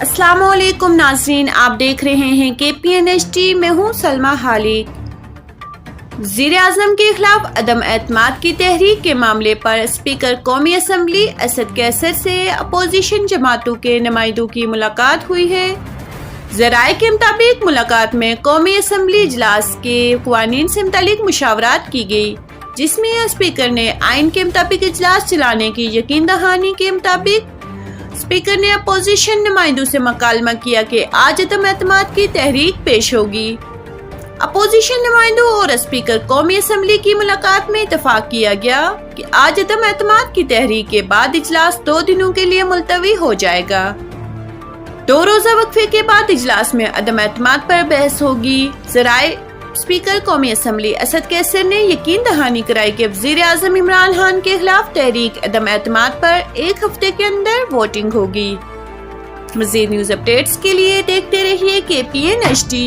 अस्सलाम वालेकुम नाज़रीन, आप देख रहे हैं KPNHD। मैं हूँ सलमा खालिद। वज़ीर आज़म के खिलाफ अदम एतमाद की तहरीक के मामले पर स्पीकर कौमी असम्बली असद कैसर से अपोजिशन जमातों के नुमाइंदों की मुलाकात हुई है। ज़राए के मुताबिक मुलाकात में कौमी असम्बली इजलास के क़वानीन से मुतालिक मुशावरात की गई, जिसमें स्पीकर ने आइन के मुताबिक इजलास चलाने की यकीन दहानी के मुताबिक स्पीकर ने अपोजिशन नुमाइंदों से मुकालमा किया कि आज अदम एतमाद की तहरीक पेश होगी। अपोजिशन नुमाइंदों और स्पीकर कौमी असम्बली की मुलाकात में इत्तफाक किया गया कि आज अदम एतमाद की तहरीक के बाद इजलास 2 दिनों के लिए मुलतवी हो जाएगा। 2 रोज़ा वक्फे के बाद इजलास में अदम एतमाद पर बहस होगी। ज़राए स्पीकर कौमी असम्बली असद कैसर ने यकीन दहानी कराई कि वज़ीर आज़म इमरान खान के खिलाफ तहरीक अदम एतमाद पर 1 हफ्ते के अंदर वोटिंग होगी। मज़ीद न्यूज़ अपडेट्स के लिए देखते रहिए KPNHD।